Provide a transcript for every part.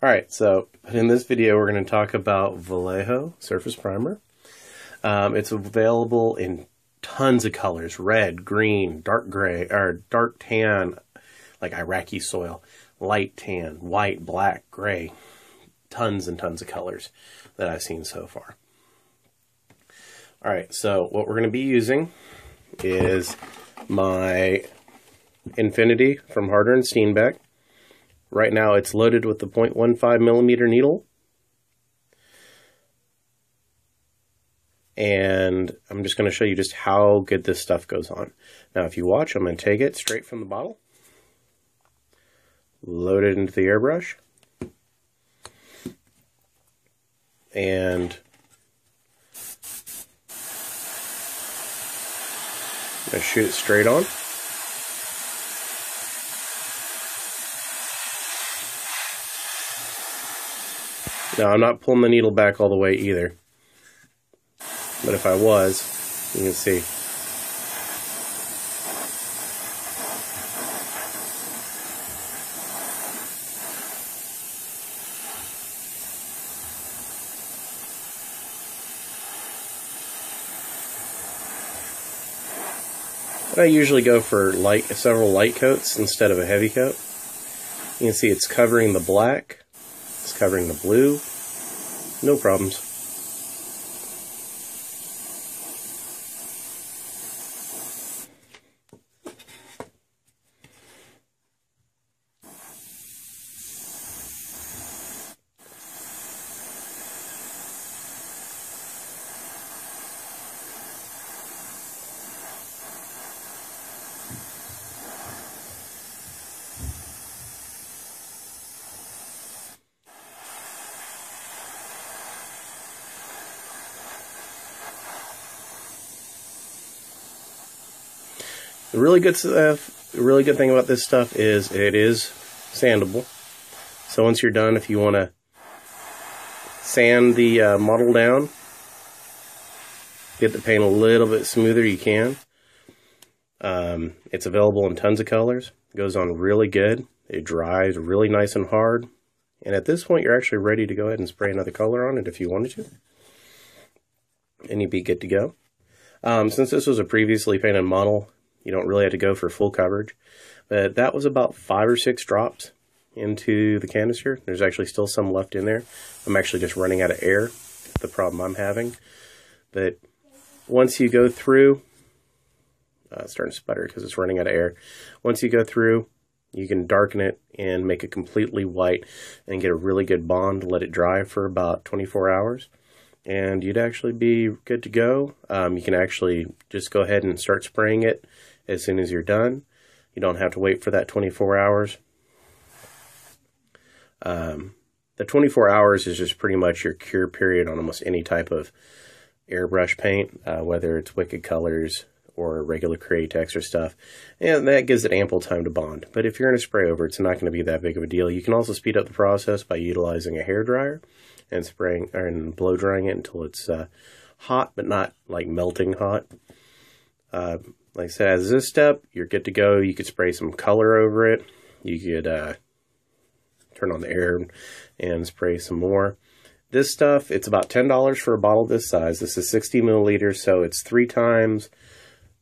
Alright, so in this video we're going to talk about Vallejo Surface Primer. It's available in tons of colors: red, green, dark gray, or dark tan, like Iraqi soil, light tan, white, black, gray. Tons and tons of colors that I've seen so far. Alright, so what we're going to be using is my Infinity from Harder & Steenbeck. Right now it's loaded with the 0.15 millimeter needle. And I'm just going to show you just how good this stuff goes on. Now if you watch, I'm going to take it straight from the bottle, load it into the airbrush, and I'm going to shoot it straight on. Now, I'm not pulling the needle back all the way either, but if I was, you can see. I usually go for several light coats instead of a heavy coat. You can see it's covering the black, it's covering the blue, no problems. The really good thing about this stuff is it is sandable. So once you're done, if you want to sand the model down, get the paint a little bit smoother, you can. It's available in tons of colors. It goes on really good. It dries really nice and hard. And at this point, you're actually ready to go ahead and spray another color on it if you wanted to. And you'd be good to go. Since this was a previously painted model, you don't really have to go for full coverage, but that was about 5 or 6 drops into the canister. There's actually still some left in there. I'm actually just running out of air, the problem I'm having. But once you go through, it's starting to sputter because it's running out of air. Once you go through, you can darken it and make it completely white and get a really good bond, let it dry for about 24 hours. And you'd actually be good to go. You can actually just go ahead and start spraying it as soon as you're done. You don't have to wait for that 24 hours. The 24 hours is just pretty much your cure period on almost any type of airbrush paint, whether it's Wicked Colors or regular Create extra stuff. And that gives it ample time to bond. But if you're going to spray over, it's not going to be that big of a deal. You can also speed up the process by utilizing a hairdryer and spraying and blow drying it until it's hot, but not like melting hot. Like I said, as this step, you're good to go. You could spray some color over it. You could turn on the air and spray some more. This stuff, it's about $10 for a bottle this size. This is 60 milliliters, so it's 3 times,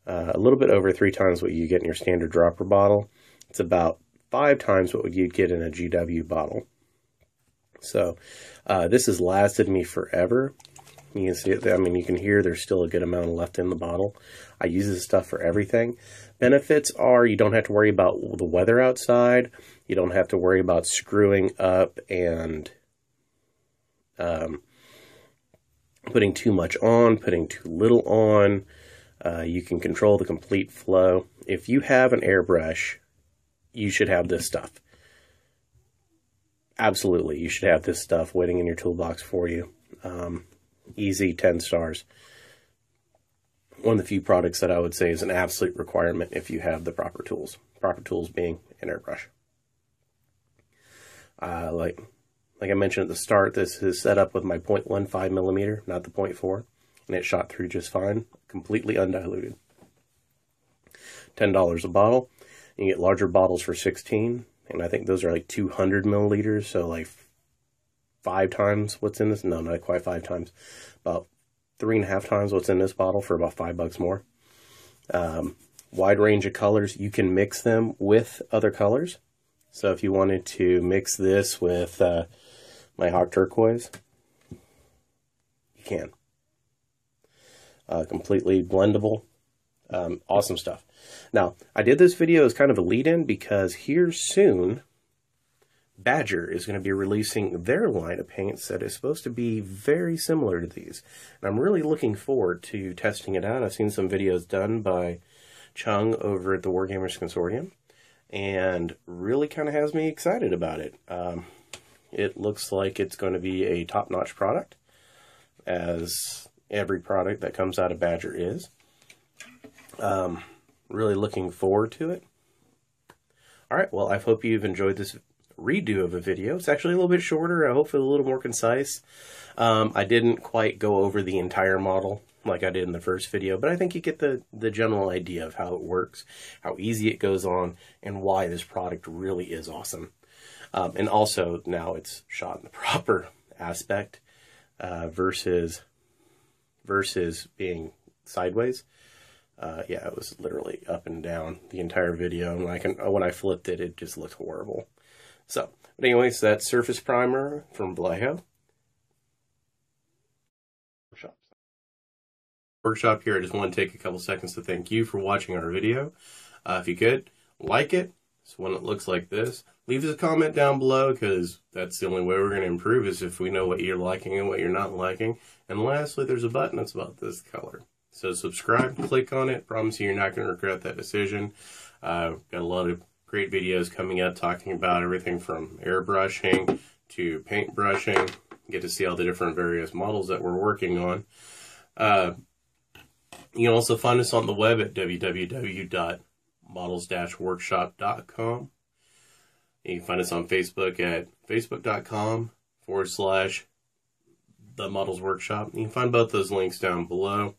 a little bit over 3 times what you get in your standard dropper bottle. It's about 5 times what you'd get in a GW bottle. So this has lasted me forever. You can see it. I mean, you can hear there's still a good amount left in the bottle. I use this stuff for everything. Benefits are you don't have to worry about the weather outside. You don't have to worry about screwing up and putting too much on, putting too little on. You can control the complete flow. If you have an airbrush, you should have this stuff. Absolutely, you should have this stuff waiting in your toolbox for you. Easy, 10 stars. One of the few products that I would say is an absolute requirement if you have the proper tools. Proper tools being an airbrush. Like I mentioned at the start, this is set up with my 0.15 millimeter, not the 0.4, and it shot through just fine, completely undiluted. $10 a bottle. You can get larger bottles for $16, and I think those are like 200 milliliters, so like 5 times what's in this. No, not quite 5 times. About 3.5 times what's in this bottle for about $5 more. Wide range of colors. You can mix them with other colors. So if you wanted to mix this with my Hawk Turquoise, you can. Completely blendable. Awesome stuff. Now, I did this video as kind of a lead-in because here soon, Badger is going to be releasing their line of paints that is supposed to be very similar to these. And I'm really looking forward to testing it out. I've seen some videos done by Chung over at the Wargamers Consortium, and really kind of has me excited about it. It looks like it's going to be a top-notch product, as every product that comes out of Badger is. Really looking forward to it. Alright, well, I hope you've enjoyed this redo of a video. It's actually a little bit shorter, hopefully a little more concise. I didn't quite go over the entire model like I did in the first video, but I think you get the general idea of how it works, how easy it goes on, and why this product really is awesome. And also, now it's shot in the proper aspect versus being sideways. Yeah, it was literally up and down the entire video, and when I flipped it, it just looked horrible. So, but anyways, that's Surface Primer from Vallejo. Workshop here. I just want to take a couple seconds to thank you for watching our video. If you could, like it. It's one that looks like this. Leave us a comment down below, because that's the only way we're going to improve, is if we know what you're liking and what you're not liking. And lastly, there's a button that's about this color. So subscribe, click on it. Promise you're not going to regret that decision. Got a lot of great videos coming up talking about everything from airbrushing to paint brushing. Get to see all the different various models that we're working on. You can also find us on the web at www.models-workshop.com. You can find us on Facebook at facebook.com/The Models Workshop. You can find both those links down below.